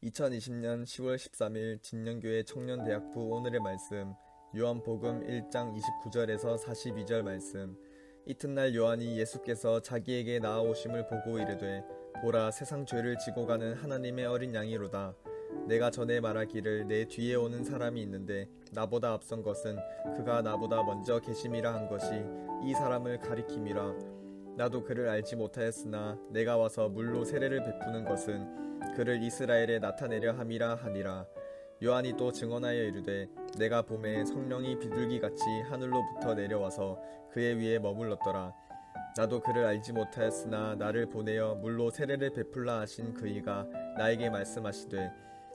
2020년 10월 13일 진영교회 청년대학부 오늘의 말씀 요한복음 1장 29절에서 42절 말씀. 이튿날 요한이 예수께서 자기에게 나아오심을 보고 이르되 보라 세상 죄를 지고 가는 하나님의 어린 양이로다. 내가 전에 말하기를 내 뒤에 오는 사람이 있는데 나보다 앞선 것은 그가 나보다 먼저 계심이라 한 것이 이 사람을 가리킴이라. 나도 그를 알지 못하였으나 내가 와서 물로 세례를 베푸는 것은 그를 이스라엘에 나타내려 함이라 하니라. 요한이 또 증언하여 이르되 내가 봄에 성령이 비둘기같이 하늘로부터 내려와서 그의 위에 머물렀더라. 나도 그를 알지 못하였으나 나를 보내어 물로 세례를 베풀라 하신 그이가 나에게 말씀하시되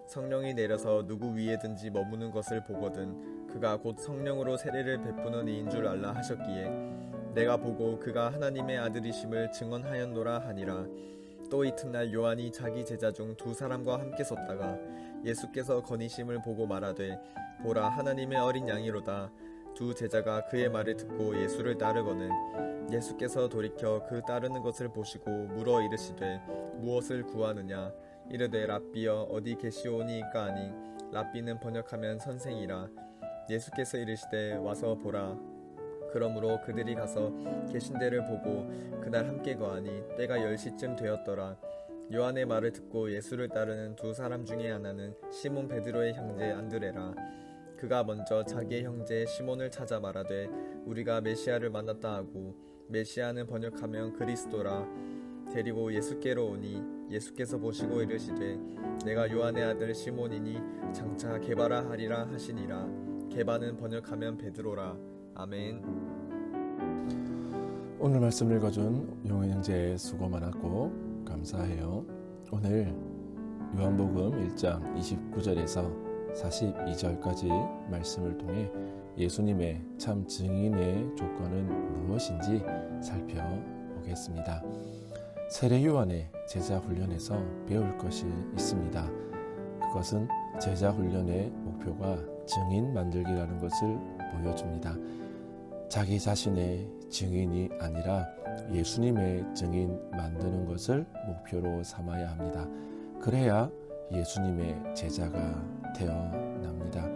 성령이 내려서 누구 위에든지 머무는 것을 보거든 그가 곧 성령으로 세례를 베푸는 이인 줄 알라 하셨기에 내가 보고 그가 하나님의 아들이심을 증언하였노라 하니라. 또 이튿날 요한이 자기 제자 중 두 사람과 함께 섰다가 예수께서 거니심을 보고 말하되 보라 하나님의 어린 양이로다. 두 제자가 그의 말을 듣고 예수를 따르거늘 예수께서 돌이켜 그 따르는 것을 보시고 물어 이르시되 무엇을 구하느냐. 이르되 랍비여 어디 계시오니이까 하니 랍비는 번역하면 선생이라. 예수께서 이르시되 와서 보라. 그러므로 그들이 가서 계신 데를 보고 그날 함께 거하니 때가 10시쯤 되었더라. 요한의 말을 듣고 예수를 따르는 두 사람 중에 하나는 시몬 베드로의 형제 안드레라. 그가 먼저 자기의 형제 시몬을 찾아 말하되 우리가 메시아를 만났다 하고 메시아는 번역하면 그리스도라. 데리고 예수께로 오니 예수께서 보시고 이르시되 내가 요한의 아들 시몬이니 장차 게바라 하리라 하시니라. 게바는 번역하면 베드로라. 아멘. 오늘 말씀 읽어준 용현 형제 수고 많았고 감사해요. 오늘 요한복음 1장 29절에서 42절까지 말씀을 통해 예수님의 참 증인의 조건은 무엇인지 살펴보겠습니다. 세례 요한의 제자 훈련에서 배울 것이 있습니다. 그것은 제자 훈련의 목표가 증인 만들기라는 것을 보여줍니다. 자기 자신의 증인이 아니라 예수님의 증인 만드는 것을 목표로 삼아야 합니다. 그래야 예수님의 제자가 태어납니다.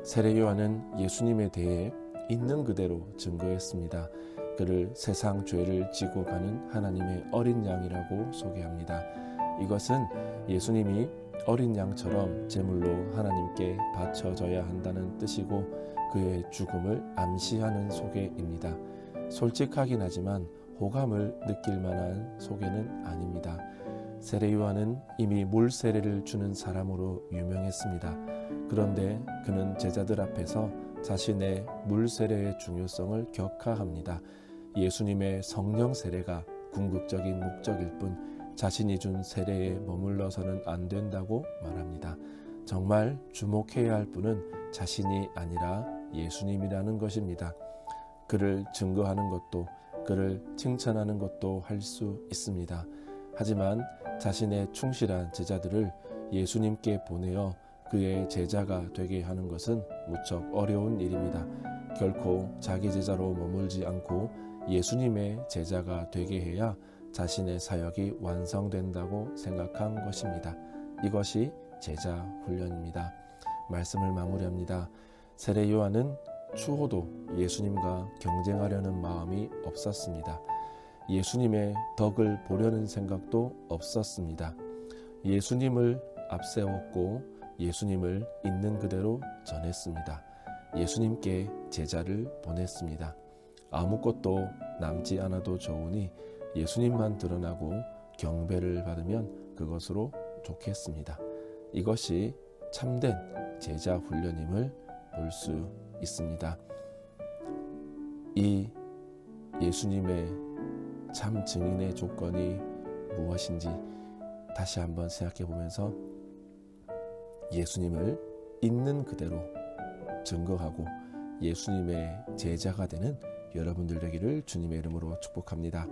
세례 요한은 예수님에 대해 있는 그대로 증거했습니다. 그를 세상 죄를 지고 가는 하나님의 어린 양이라고 소개합니다. 이것은 예수님이 어린 양처럼 제물로 하나님께 바쳐져야 한다는 뜻이고 그의 죽음을 암시하는 소개입니다. 솔직하긴 하지만 호감을 느낄 만한 소개는 아닙니다. 세례 요한은 이미 물 세례를 주는 사람으로 유명했습니다. 그런데 그는 제자들 앞에서 자신의 물 세례의 중요성을 격하합니다. 예수님의 성령 세례가 궁극적인 목적일 뿐 자신이 준 세례에 머물러서는 안 된다고 말합니다. 정말 주목해야 할 분은 자신이 아니라 예수님이라는 것입니다. 그를 증거하는 것도 그를 칭찬하는 것도 할 수 있습니다. 하지만 자신의 충실한 제자들을 예수님께 보내어 그의 제자가 되게 하는 것은 무척 어려운 일입니다. 결코 자기 제자로 머물지 않고 예수님의 제자가 되게 해야 자신의 사역이 완성된다고 생각한 것입니다. 이것이 제자 훈련입니다. 말씀을 마무리합니다. 세례 요한은 추호도 예수님과 경쟁하려는 마음이 없었습니다. 예수님의 덕을 보려는 생각도 없었습니다. 예수님을 앞세웠고 예수님을 있는 그대로 전했습니다. 예수님께 제자를 보냈습니다. 아무것도 남지 않아도 좋으니 예수님만 드러나고 경배를 받으면 그것으로 좋겠습니다. 이것이 참된 제자 훈련임을 볼 수 있습니다. 이 예수님의 참 증인의 조건이 무엇인지 다시 한번 생각해 보면서 예수님을 있는 그대로 증거하고 예수님의 제자가 되는 여러분들 되기를 주님의 이름으로 축복합니다.